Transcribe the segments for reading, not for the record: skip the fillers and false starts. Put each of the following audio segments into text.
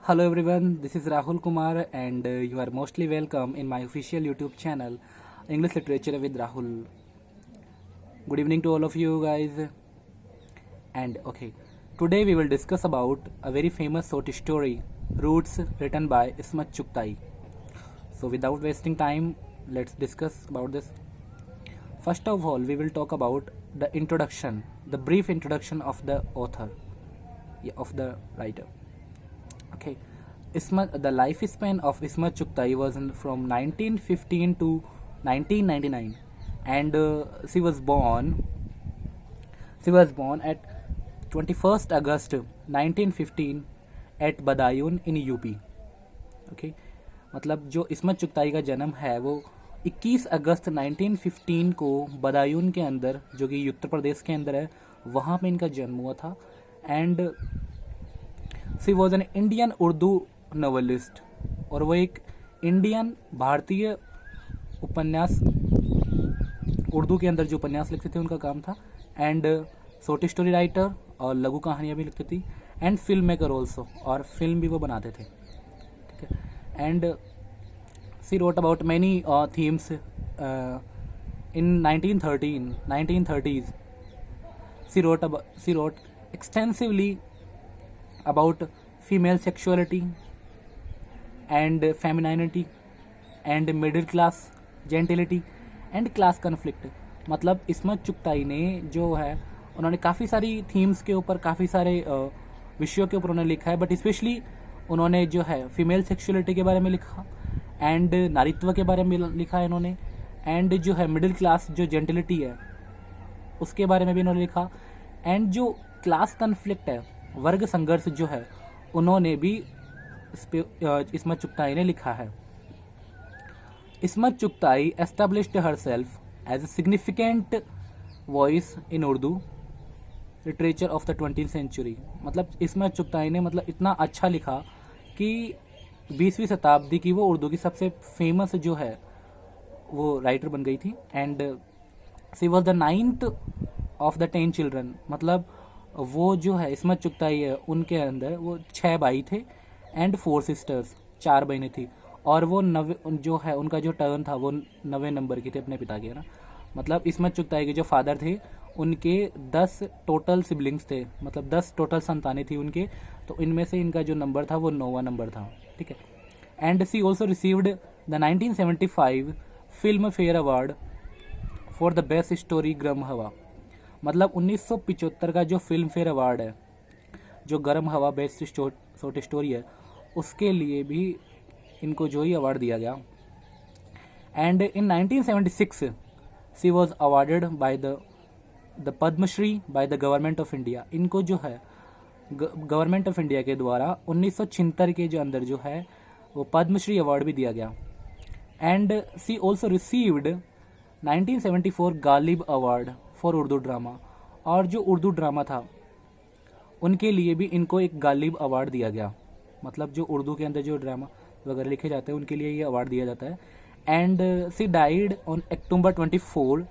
Hello everyone, this is Rahul Kumar and you are mostly welcome in my official YouTube channel English Literature with Rahul. Good evening to all of you guys. And okay, today we will discuss about a very famous short story, Roots, written by Ismat Chugtai. So without wasting time, let's discuss about this. First of all, we will talk about the introduction, the brief introduction of the author, of the writer. Okay, the lifespan of Ismat Chugtai was from 1915 to 1999, and she was born. She was born at 21st August 1915 at Badayun in UP. Okay, मतलब जो इसमत चुगताई का जन्म है वो 21 अगस्त 1915 को बदायून के अंदर, जो कि उत्तर प्रदेश के अंदर है, वहाँ पे इनका जन्म हुआ था. And she was an Indian Urdu novelist, और वो एक इंडियन भारतीय उपन्यास, उर्दू के अंदर जो उपन्यास लिखते थे उनका काम था. एंड शॉर्ट स्टोरी राइटर और लघु कहानियाँ भी लिखती थी. एंड फिल्म मेकर ऑल्सो, और फिल्म भी वो बनाते थे. ठीक है. And she wrote about many themes in 1930s. सी रोट extensively about female sexuality and femininity and middle class gentility and class conflict. मतलब इसमत चुगताई ने जो है, उन्होंने काफ़ी सारी थीम्स के ऊपर, काफ़ी सारे विषयों के ऊपर उन्होंने लिखा है. बट स्पेशली उन्होंने जो है फीमेल सेक्सुअलिटी के बारे में लिखा, एंड नारीत्व के बारे में लिखा है इन्होंने, एंड जो है मिडिल क्लास जो जेंटिलिटी है उसके बारे में भी इन्होंने लिखा. एंड जो क्लास कन्फ्लिक्ट है, वर्ग संघर्ष जो है, उन्होंने भी इसमत चुगताई ने लिखा है. Ismat Chughtai established herself as a significant voice in Urdu literature of the 20th century. मतलब इसमत चुगताई ने मतलब इतना अच्छा लिखा कि 20वीं शताब्दी की वो उर्दू की सबसे फेमस जो है वो राइटर बन गई थी. And she was the 9th of the 10 children. मतलब वो जो है इसमत चुगताई है, उनके अंदर वो 6 भाई थे एंड 4 सिस्टर्स, 4 बहनें थी. और वो 9 जो है उनका जो टर्न था वो 9वें नंबर की थे अपने पिता के ना. मतलब इसमत चुगताई के जो फादर थे उनके 10 टोटल सिबलिंग्स थे, मतलब 10 टोटल संतानें थी उनके. तो इनमें से इनका जो नंबर था वो 9वां नंबर था. ठीक है. And she also received the 1975 Filmfare award for the best story Garm Hava. मतलब 1975 का जो फिल्म फेयर अवार्ड है, जो गर्म हवा बेस्ट शॉर्ट स्टोरी है, उसके लिए भी इनको जो ही अवार्ड दिया गया. And in 1976 she was awarded by the Padma Shri by the government of India. इनको जो है गवर्नमेंट ऑफ इंडिया के द्वारा 1976 के जो अंदर जो है वो पद्मश्री अवार्ड भी दिया गया. And she also received 1974 Ghalib award for Urdu drama. और जो उर्दू ड्रामा था उनके लिए भी इनको एक गालिब अवार्ड दिया गया. मतलब जो उर्दू के अंदर जो ड्रामा वगैरह लिखे जाते हैं उनके लिए ये अवार्ड दिया जाता है. And she died on October 24,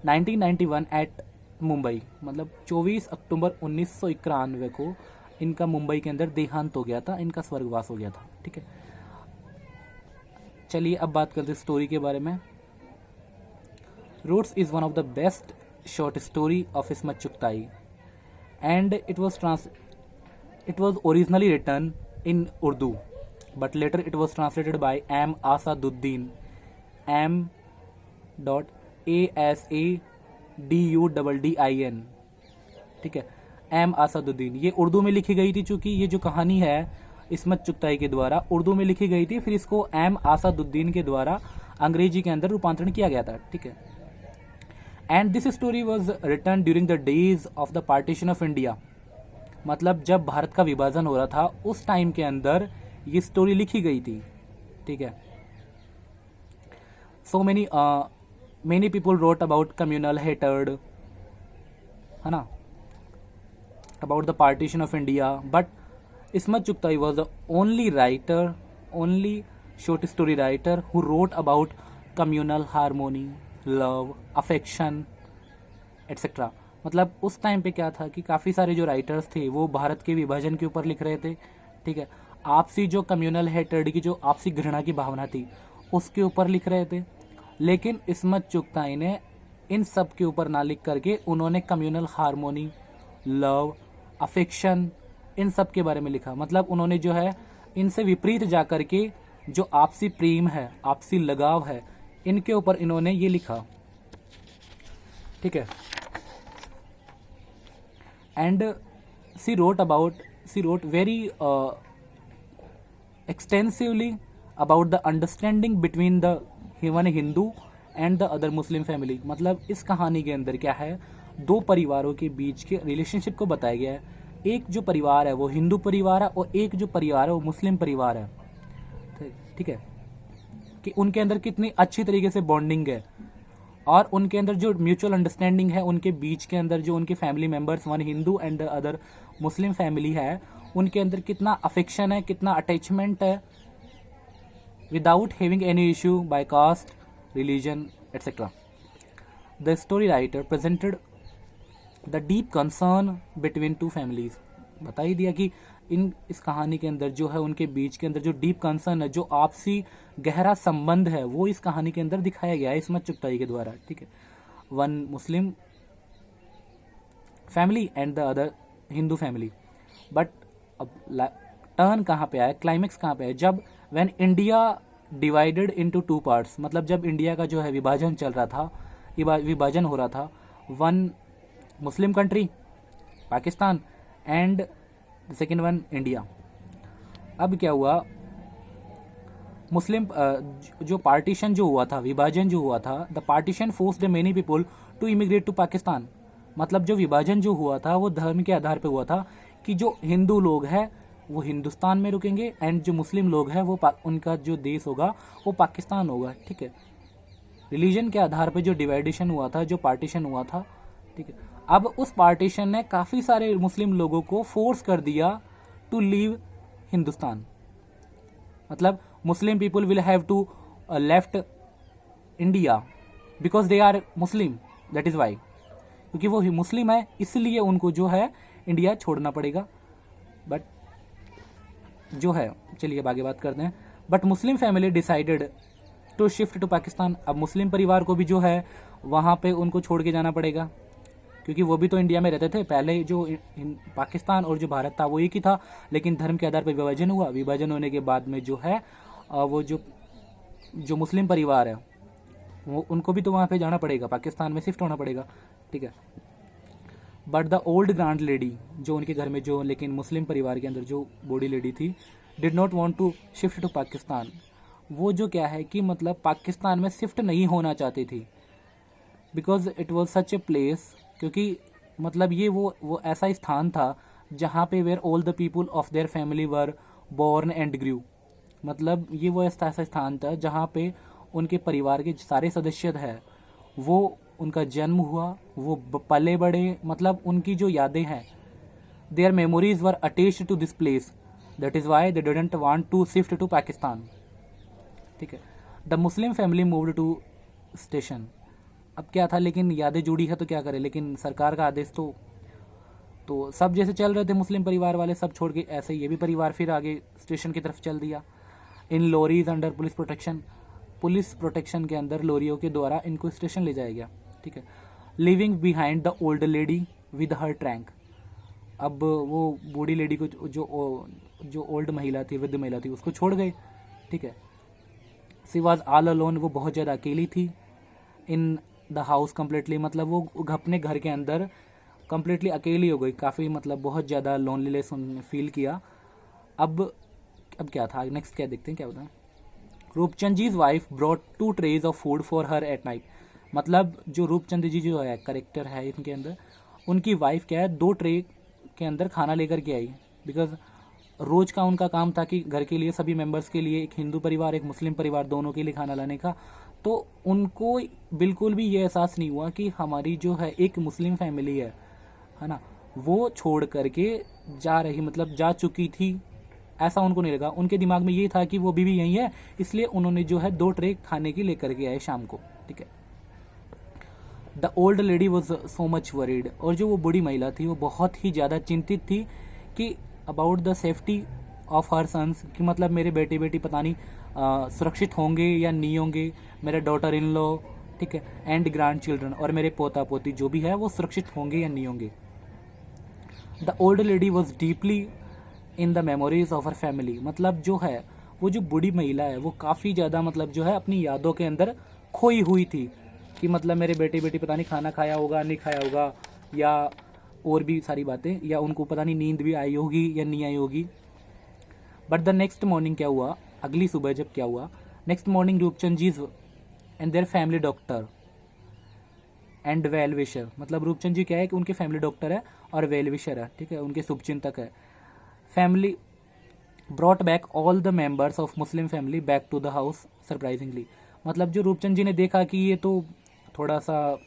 1991 at Mumbai. मतलब 24 अक्टूबर 1991 को इनका मुंबई के अंदर देहांत हो गया था, इनका स्वर्गवास हो गया था. ठीक है. चलिए अब बात करते हैं स्टोरी के बारे में. Roots is one of the best short story of Ismat Chugtai, and it was originally written in Urdu, but later it was translated by M. Asaduddin, M.ASADUDDIN. ठीक है, M. आसादुद्दीन. ये उर्दू में लिखी गई थी, चूँकि ये जो कहानी है इसमत चुगताई के द्वारा उर्दू में लिखी गई थी, फिर इसको M. आसादुद्दीन के द्वारा अंग्रेजी के अंदर रूपांतरण किया गया था. ठीक है. And this story was written during the days of the partition of India. मतलब जब भारत का विभाजन हो रहा था उस टाइम के अंदर ये स्टोरी लिखी गई थी. ठीक है. So many people wrote about communal hatred, है ना, about the partition of India. But Ismat Chughtai was the only short story writer who wrote about communal harmony, love, affection etcetera. मतलब उस टाइम पे क्या था कि काफ़ी सारे जो राइटर्स थे वो भारत के विभाजन के ऊपर लिख रहे थे, ठीक है, आपसी जो कम्युनल हेट्रेड की जो आपसी घृणा की भावना थी उसके ऊपर लिख रहे थे। लेकिन इस्मत चुगताई ने इन सब के ऊपर ना लिख करके उन्होंने कम्युनल हार्मोनी, लव, अफेक्शन, इन सब के बारे में लिखा। मतलब उन्होंने जो है इनसे विपरीत जा करके जो आपसी प्रेम है, आपसी लगाव है, इनके ऊपर इन्होंने ये लिखा। ठीक है। And she wrote very extensively about the understanding between the one Hindu and the other Muslim family. मतलब इस कहानी के अंदर क्या है, दो परिवारों के बीच के रिलेशनशिप को बताया गया है। एक जो परिवार है वो हिंदू परिवार है और एक जो परिवार है वो मुस्लिम परिवार है। ठीक है, कि उनके अंदर कितनी अच्छी तरीके से बॉन्डिंग है और उनके अंदर जो म्यूचुअल अंडरस्टैंडिंग है, उनके बीच के अंदर जो उनके family members, one Hindu and the other Muslim family है, उनके अंदर कितना अफेक्शन है, कितना अटैचमेंट है, without having any issue by caste, religion etcetera. The story writer presented the deep concern between two families. बता ही दिया कि इस कहानी के अंदर जो है उनके बीच के अंदर जो डीप कंसर्न है, जो आपसी गहरा संबंध है, वो इस कहानी के अंदर दिखाया गया है इस्मत चुगताई के द्वारा। ठीक है, one Muslim family and the other Hindu family. But अब टर्न कहाँ पे आया, क्लाइमेक्स कहाँ पे है, जब when India divided into two parts. मतलब जब इंडिया का जो है विभाजन चल रहा था, विभाजन हो रहा था, one Muslim country Pakistan and second one India. अब क्या हुआ, मुस्लिम जो पार्टीशन जो हुआ था, विभाजन जो हुआ था, the partition forced many people to immigrate to Pakistan. मतलब जो विभाजन जो हुआ था वो धर्म के आधार पे हुआ था कि जो हिंदू लोग हैं वो हिंदुस्तान में रुकेंगे एंड जो मुस्लिम लोग हैं वो उनका जो देश होगा वो पाकिस्तान होगा। ठीक है, रिलीजन के आधार पे जो डिवाइडेशन हुआ था, जो पार्टीशन हुआ था। ठीक है, अब उस पार्टीशन ने काफ़ी सारे मुस्लिम लोगों को फोर्स कर दिया टू लीव हिंदुस्तान। मतलब Muslim people will have to left India because they are Muslim, that is why, क्योंकि वो मुस्लिम है इसलिए उनको जो है इंडिया छोड़ना पड़ेगा। बट जो है, चलिए आगे बात करते हैं। But Muslim family decided to shift to Pakistan. अब मुस्लिम परिवार को भी जो है वहाँ पे उनको छोड़ के जाना पड़ेगा, क्योंकि वो भी तो इंडिया में रहते थे। पहले जो पाकिस्तान और जो भारत था वो एक ही था, लेकिन धर्म के आधार पर विभाजन हुआ। विभाजन होने के बाद में जो है वो जो मुस्लिम परिवार है वो उनको भी तो वहाँ पे जाना पड़ेगा, पाकिस्तान में शिफ्ट होना पड़ेगा। ठीक है, but the old grand lady, जो उनके घर में जो लेकिन मुस्लिम परिवार के अंदर जो बूढ़ी लेडी थी, did not want to shift to Pakistan. वो जो क्या है कि मतलब पाकिस्तान में शिफ्ट नहीं होना चाहती थी, because it was such a place, क्योंकि मतलब ये वो ऐसा स्थान था जहाँ पे where all the people of their family were born and grew. मतलब ये वो ऐसा स्थान था जहाँ पे उनके परिवार के सारे सदस्य हैं, वो उनका जन्म हुआ, वो पले बड़े, मतलब उनकी जो यादें हैं, their memories were attached to this place, that is why they didn't want to shift to Pakistan. ठीक है, the Muslim family moved to station. अब क्या था, लेकिन यादें जुड़ी है तो क्या करें, लेकिन सरकार का आदेश तो सब जैसे चल रहे थे मुस्लिम परिवार वाले सब छोड़ के, ऐसे ये भी परिवार फिर आगे स्टेशन की तरफ चल दिया। In lorries under police protection, police protection के अंदर लोरियों के द्वारा इनको स्टेशन ले जाया गया। ठीक है, living behind the old lady with her trunk. अब वो बूढ़ी लेडी को जो ओल्ड महिला थी, वृद्ध महिला थी, उसको छोड़ गए। ठीक है, सी वॉज ऑल अलोन, वो बहुत ज़्यादा अकेली थी। इन द हाउस कम्प्लीटली, मतलब वो अपने घर के अंदर कम्प्लीटली अकेली हो गई, काफ़ी मतलब बहुत ज़्यादा लोनलीनेस फील किया। अब क्या था नेक्स्ट, क्या देखते हैं क्या होता है। रूपचंद जीज wife brought 2 trays of food for her at night. मतलब जो रूपचंद जी जो है करेक्टर है इनके अंदर, उनकी वाइफ क्या है 2 ट्रे के अंदर खाना लेकर के आई, बिकॉज रोज़ का उनका काम था कि घर के लिए सभी मेंबर्स के लिए, एक हिंदू परिवार एक मुस्लिम परिवार दोनों के लिए खाना लाने का। तो उनको बिल्कुल भी ये एहसास नहीं हुआ कि हमारी जो है एक मुस्लिम फैमिली है ना, वो छोड़ करके जा रही, मतलब जा चुकी थी, ऐसा उनको नहीं लगा। उनके दिमाग में ये था कि वो बीवी यहीं है, इसलिए उन्होंने जो है 2 ट्रे खाने की लेकर के आए शाम को। ठीक है, the old lady was so much worried, और जो वो बूढ़ी महिला थी वो बहुत ही ज़्यादा चिंतित थी कि about the safety of her sons, कि मतलब मेरे बेटे बेटी पता नहीं सुरक्षित होंगे या नहीं होंगे, मेरे डॉटर इन लॉ, ठीक है, एंड ग्रैंड चिल्ड्रन, और मेरे पोता पोती जो भी है वो सुरक्षित होंगे या नहीं होंगे। The old lady was deeply in the memories of her family, मतलब जो है वो जो बूढ़ी महिला है वो काफ़ी ज़्यादा मतलब जो है अपनी यादों के अंदर खोई हुई थी, कि मतलब मेरे बेटे बेटी पता नहीं खाना खाया होगा नहीं खाया होगा, या और भी सारी बातें, या उनको पता नहीं नींद भी आई होगी या नहीं आई होगी। बट द नेक्स्ट मॉर्निंग क्या हुआ, अगली सुबह जब क्या हुआ, next morning Roopchand ji and their family doctor and well wisher, मतलब रूपचंद जी क्या है कि उनके फैमिली डॉक्टर है और वेल विशर है, ठीक है, उनके शुभचिंतक है। Family brought back all the members of Muslim family back to the house surprisingly, मतलब जो रूपचंद जी ने देखा कि ये तो थोड़ा सा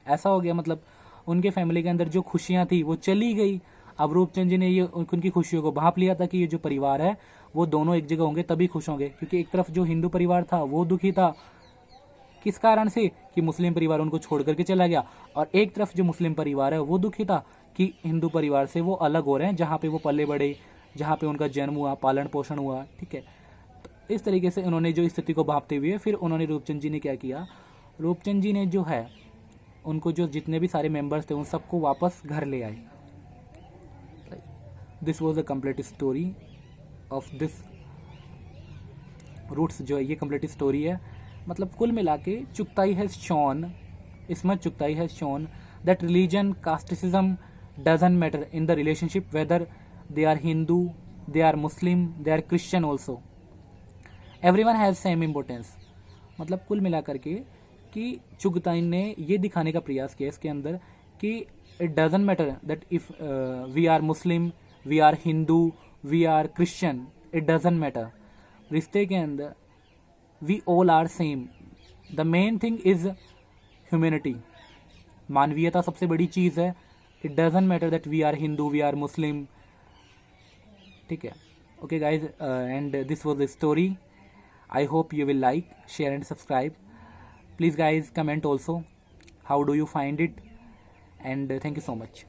ऐसा हो गया, मतलब उनके फैमिली के अंदर जो खुशियाँ थी वो चली गई। अब रूपचंद जी ने ये उनकी खुशियों को भांप लिया था कि ये जो परिवार है वो दोनों एक जगह होंगे तभी खुश होंगे, क्योंकि एक तरफ जो हिंदू परिवार था वो दुखी था, किस कारण से, कि मुस्लिम परिवार उनको छोड़ करके चला गया, और एक तरफ जो मुस्लिम परिवार है वो दुखी था कि हिंदू परिवार से वो अलग हो रहे हैं, जहाँ पे वो पले बड़े, जहाँ पे उनका जन्म हुआ, पालन पोषण हुआ, ठीक है। तो इस तरीके से उन्होंने जो स्थिति को भांपते हुए फिर उन्होंने रूपचंद जी ने क्या किया, रूपचंद जी ने जो है उनको जो जितने भी सारे मेंबर्स थे उन सबको वापस घर ले आए। This was a complete story of this roots, जो है ये कंप्लीट स्टोरी है। मतलब कुल मिला के चुगताई हैज शोन, इसमें Chughtai has shown that religion casteism doesn't matter in the relationship, whether they are Hindu, they are Muslim, they are Christian also, everyone has same importance. मतलब कुल मिलाकर के कि चुगताई ने ये दिखाने का प्रयास किया इसके अंदर कि it doesn't matter that if we are Muslim, we are Hindu, we are Christian, it doesn't matter, रिश्ते के अंदर we all are same, the main thing is humanity, मानवीयता सबसे बड़ी चीज़ है। It doesn't matter that we are Hindu, we are Muslim, ठीक है। Okay guys, and this was the story. I hope you will like, share and subscribe. Please guys comment also how do you find it, and thank you so much.